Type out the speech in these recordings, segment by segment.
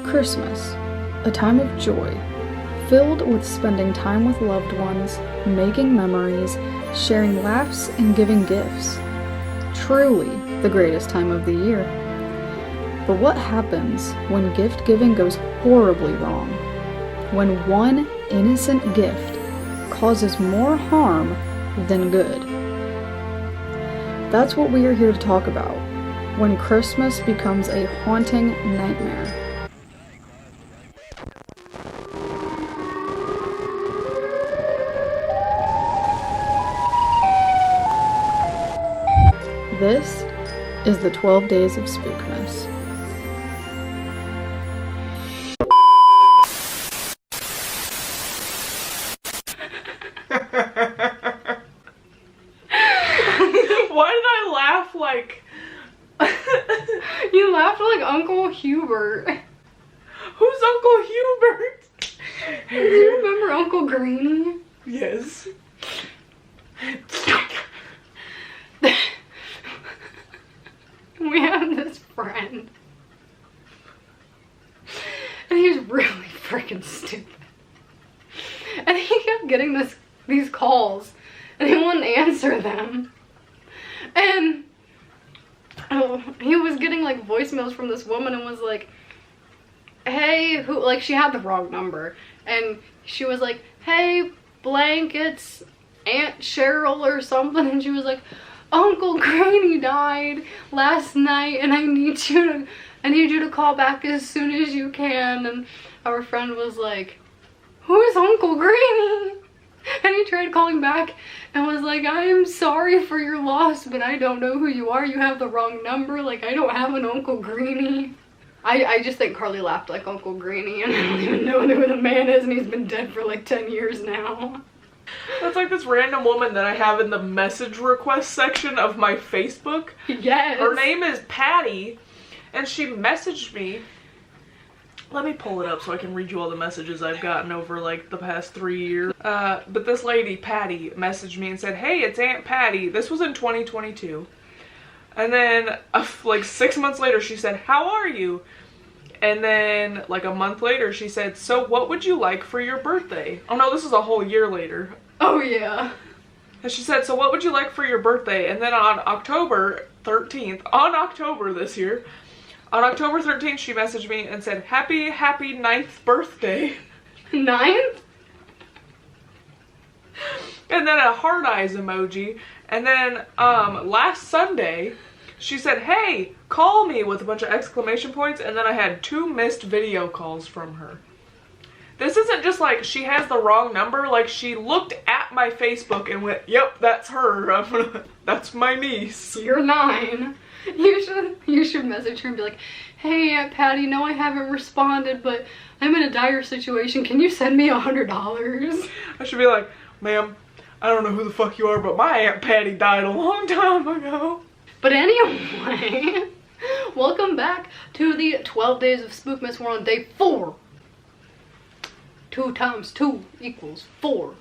Christmas, a time of joy, filled with spending time with loved ones, making memories, sharing laughs, and giving gifts. Truly the greatest time of the year. But what happens when gift giving goes horribly wrong? When one innocent gift causes more harm than good? That's what we are here to talk about, when Christmas becomes a haunting nightmare. This is the 12 Days of Spookmas. Why did I laugh like... You laughed like Uncle Hubert. Who's Uncle Hubert? Do you remember Uncle Greeny? Yes. We have this friend. And he's really freaking stupid. And he kept getting these calls. And he wouldn't answer them. And he was getting like voicemails from this woman and was like, hey, who, like she had the wrong number. And she was like, hey, blank, it's Aunt Cheryl or something. And she was like, Uncle Greeny died last night and I need you to call back as soon as you can. And our friend was like, who is Uncle Greeny? And he tried calling back and was like, I am sorry for your loss, but I don't know who you are. You have the wrong number. Like, I don't have an Uncle Greeny. I just think Carly laughed like Uncle Greeny, and I don't even know who the man is, and he's been dead for like 10 years now. That's like this random woman that I have in the message request section of my Facebook. Yes. Her name is Patty, and she messaged me. Let me pull it up so I can read you all the messages I've gotten over like the past 3 years. But this lady, Patty, messaged me and said, hey, it's Aunt Patty. This was in 2022. And then like 6 months later, she said, how are you? And then like a month later, she said, so what would you like for your birthday? Oh no, this is a whole year later. Oh yeah. And she said, so what would you like for your birthday? And then on October 13th, on October this year, on October 13th, she messaged me and said, happy 9th birthday. 9th? And then a heart eyes emoji. And then last Sunday, she said, hey, call me, with a bunch of exclamation points. And then I had 2 missed video calls from her. This isn't just like she has the wrong number. Like, she looked at my Facebook and went, yep, that's her. That's my niece. You're 9. You should message her and be like, hey, Aunt Patty, no, I haven't responded, but I'm in a dire situation. Can you send me $100? I should be like, ma'am, I don't know who the fuck you are, but my Aunt Patty died a long time ago. But anyway, welcome back to the 12 Days of Spookmas. We're on day 4. 2 times 2 equals 4.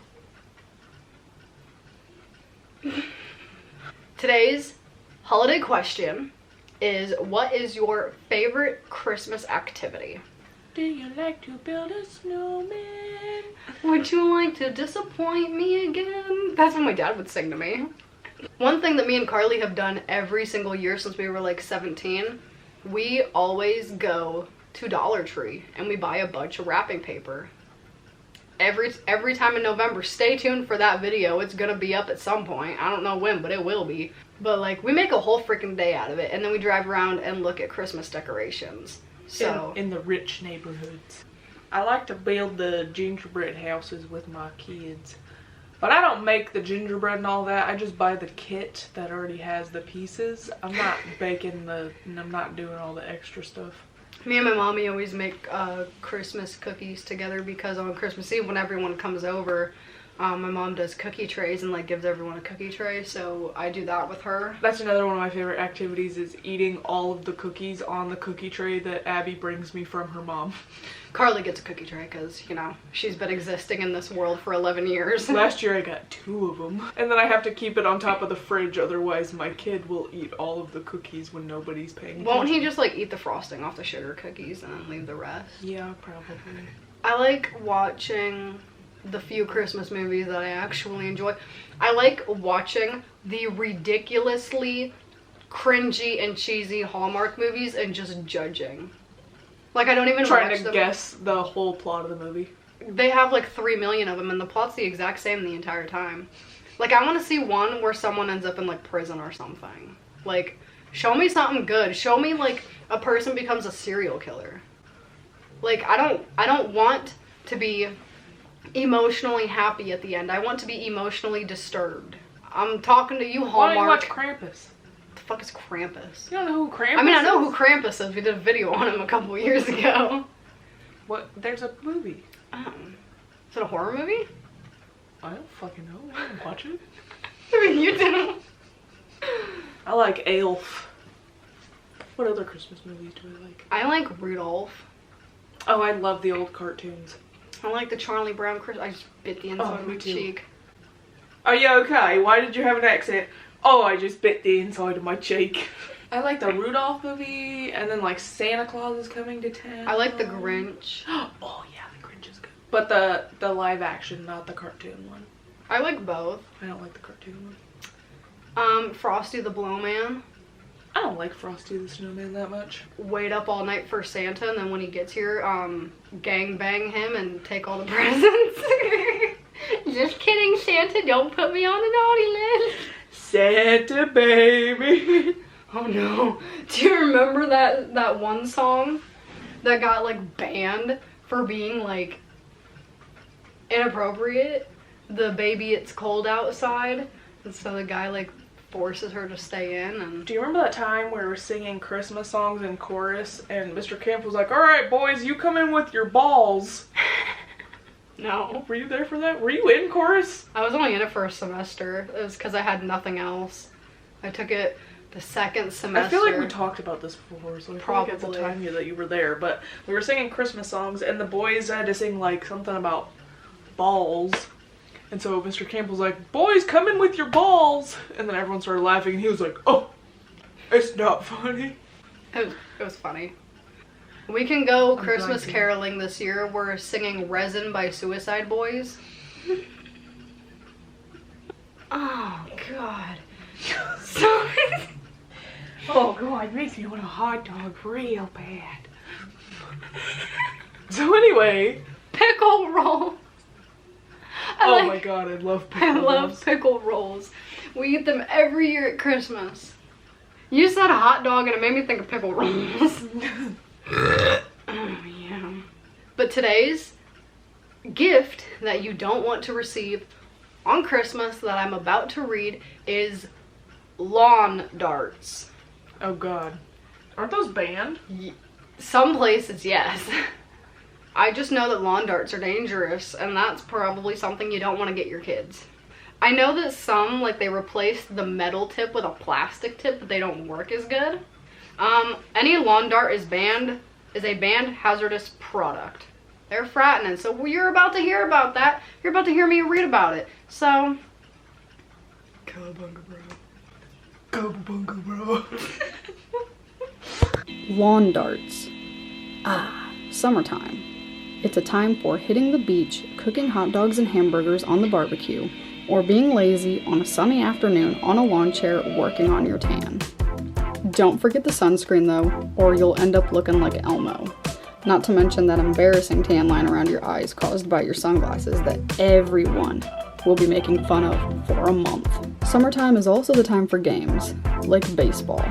Today's holiday question is, what is your favorite Christmas activity? Do you like to build a snowman? Would you like to disappoint me again? That's what my dad would sing to me. One thing that me and Carly have done every single year since we were like 17, we always go to Dollar Tree and we buy a bunch of wrapping paper. Every time in November. Stay tuned for that video. It's gonna be up at some point. I don't know when, but it will be. But like, we make a whole freaking day out of it, and then we drive around and look at Christmas decorations. So in the rich neighborhoods. I like to build the gingerbread houses with my kids. But I don't make the gingerbread and all that. I just buy the kit that already has the pieces. I'm not baking I'm not doing all the extra stuff. Me and my mommy always make Christmas cookies together, because on Christmas Eve when everyone comes over, My mom does cookie trays and like gives everyone a cookie tray, so I do that with her. That's another one of my favorite activities, is eating all of the cookies on the cookie tray that Abby brings me from her mom. Carly gets a cookie tray because, you know, she's been existing in this world for 11 years. Last year I got 2 of them. And then I have to keep it on top of the fridge, otherwise my kid will eat all of the cookies when nobody's paying attention. Won't he just like eat the frosting off the sugar cookies and then leave the rest? Yeah, probably. I like watching the few Christmas movies that I actually enjoy. I like watching the ridiculously cringy and cheesy Hallmark movies and just judging. Like, I don't even trying watch to them. guess the whole plot of the movie. They have like 3 million of them and the plot's the exact same the entire time. Like, I want to see one where someone ends up in like prison or something. Like, show me something good. Show me like a person becomes a serial killer. Like, I don't want to be emotionally happy at the end. I want to be emotionally disturbed. I'm talking to you, Hallmark. Why don't you watch Krampus? What the fuck is Krampus? You don't know who Krampus is? I mean, I know who Krampus is. We did a video on him a couple years ago. What? There's a movie. Is it a horror movie? I don't fucking know. I didn't watch it. I mean, you didn't. I like Elf. What other Christmas movies do I like? I like Rudolph. Oh, I love the old cartoons. I like the Charlie Brown Christmas. I just bit the inside of my cheek. Are you okay? Why did you have an accent? Oh, I just bit the inside of my cheek. I like the Rudolph movie, and then like Santa Claus is Coming to Town. I like the Grinch. Oh yeah, the Grinch is good. But the live action, not the cartoon one. I like both. I don't like the cartoon one. Frosty the Blowman. I don't like Frosty the Snowman that much. Wait up all night for Santa, and then when he gets here, gang bang him and take all the presents. Just kidding, Santa. Don't put me on the naughty list. Santa baby. Oh no. Do you remember that one song that got like banned for being like inappropriate? The Baby It's Cold Outside. And so the guy like forces her to stay in. And do you remember that time where we were singing Christmas songs in chorus and Mr. Camp was like, alright boys, you come in with your balls. No. Were you there for that? Were you in chorus? I was only in it for a semester. It was because I had nothing else. I took it the second semester. I feel like we talked about this before, so I feel like it's a time that you were there. But we were singing Christmas songs, and the boys had to sing like something about balls. And so Mr. Camp was like, boys, come in with your balls. And then everyone started laughing, and he was like, oh, it's not funny. It was funny. We can go Christmas caroling this year. We're singing Resin by Suicide Boys. Oh, God. Sorry. Oh, God, it makes me want a hot dog real bad. So anyway. Pickle roll. Oh my God, I love pickle rolls. I love pickle rolls. We eat them every year at Christmas. You said a hot dog and it made me think of pickle rolls. Oh, yeah. But today's gift that you don't want to receive on Christmas that I'm about to read is lawn darts. Oh God. Aren't those banned? Some places, yes. I just know that lawn darts are dangerous, and that's probably something you don't want to get your kids. I know that some, like, they replace the metal tip with a plastic tip, but they don't work as good. Any lawn dart is a banned hazardous product. They're frightening, so you're about to hear about that. You're about to hear me read about it. So, Cowabunga, bro. Cowabunga, bro. Lawn darts. Ah, summertime. It's a time for hitting the beach, cooking hot dogs and hamburgers on the barbecue, or being lazy on a sunny afternoon on a lawn chair working on your tan. Don't forget the sunscreen though, or you'll end up looking like Elmo. Not to mention that embarrassing tan line around your eyes caused by your sunglasses that everyone will be making fun of for a month. Summertime is also the time for games, like baseball,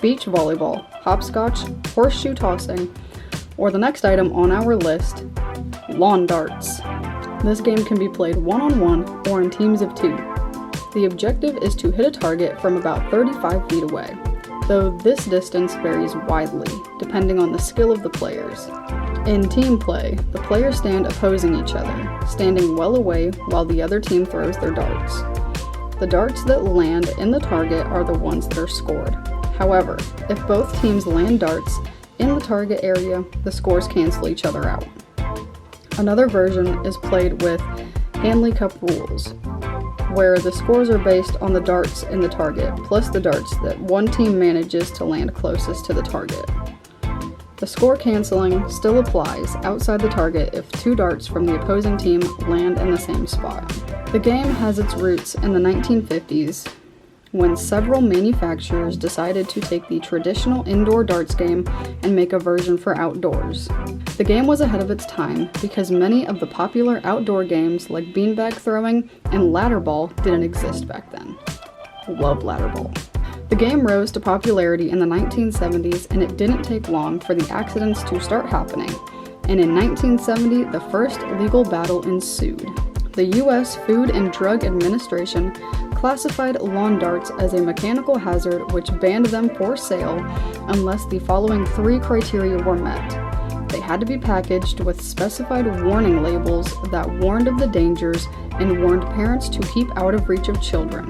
beach volleyball, hopscotch, horseshoe tossing, or the next item on our list, lawn darts. This game can be played one-on-one or in teams of 2. The objective is to hit a target from about 35 feet away, though this distance varies widely, depending on the skill of the players. In team play, the players stand opposing each other, standing well away while the other team throws their darts. The darts that land in the target are the ones that are scored. However, if both teams land darts in the target area, the scores cancel each other out. Another version is played with Hanley Cup rules, where the scores are based on the darts in the target, plus the darts that one team manages to land closest to the target. The score canceling still applies outside the target if 2 darts from the opposing team land in the same spot. The game has its roots in the 1950s, when several manufacturers decided to take the traditional indoor darts game and make a version for outdoors. The game was ahead of its time because many of the popular outdoor games like beanbag throwing and ladder ball didn't exist back then. Love ladder ball. The game rose to popularity in the 1970s, and it didn't take long for the accidents to start happening. And in 1970, the first legal battle ensued. The U.S. Food and Drug Administration classified lawn darts as a mechanical hazard, which banned them for sale unless the following 3 criteria were met. They had to be packaged with specified warning labels that warned of the dangers and warned parents to keep out of reach of children.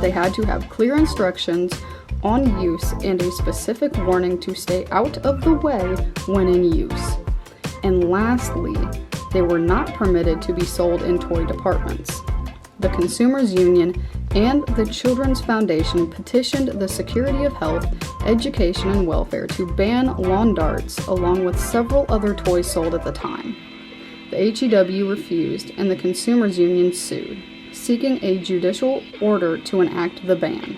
They had to have clear instructions on use and a specific warning to stay out of the way when in use. And lastly, they were not permitted to be sold in toy departments. The Consumers Union and the Children's Foundation petitioned the Secretary of Health, Education, and Welfare to ban lawn darts along with several other toys sold at the time. The HEW refused, and the Consumers Union sued, seeking a judicial order to enact the ban.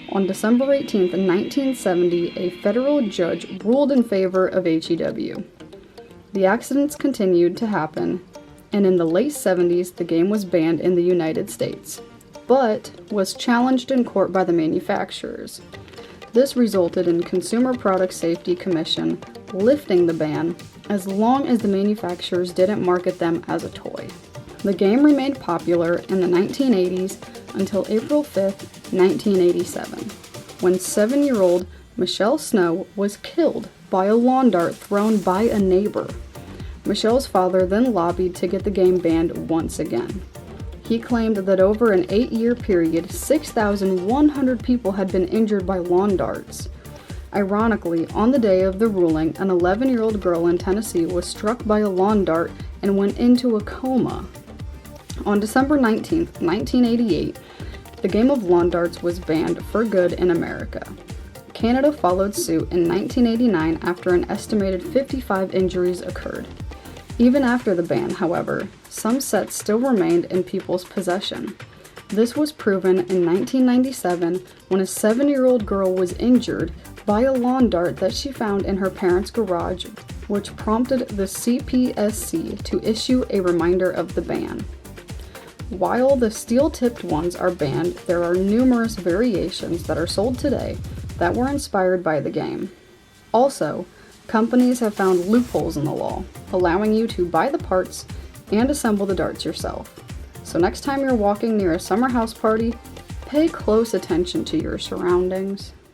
On December 18, 1970, a federal judge ruled in favor of HEW. The accidents continued to happen, and in the late 70s, the game was banned in the United States, but was challenged in court by the manufacturers. This resulted in Consumer Product Safety Commission lifting the ban as long as the manufacturers didn't market them as a toy. The game remained popular in the 1980s until April 5, 1987, when 7-year-old Michelle Snow was killed by a lawn dart thrown by a neighbor. Michelle's father then lobbied to get the game banned once again. He claimed that over an 8-year period, 6,100 people had been injured by lawn darts. Ironically, on the day of the ruling, an 11-year-old girl in Tennessee was struck by a lawn dart and went into a coma. On December 19, 1988, the game of lawn darts was banned for good in America. Canada followed suit in 1989 after an estimated 55 injuries occurred. Even after the ban, however, some sets still remained in people's possession. This was proven in 1997 when a 7-year-old girl was injured by a lawn dart that she found in her parents' garage, which prompted the CPSC to issue a reminder of the ban. While the steel-tipped ones are banned, there are numerous variations that are sold today that were inspired by the game. Also, companies have found loopholes in the law, allowing you to buy the parts and assemble the darts yourself. So next time you're walking near a summer house party, pay close attention to your surroundings.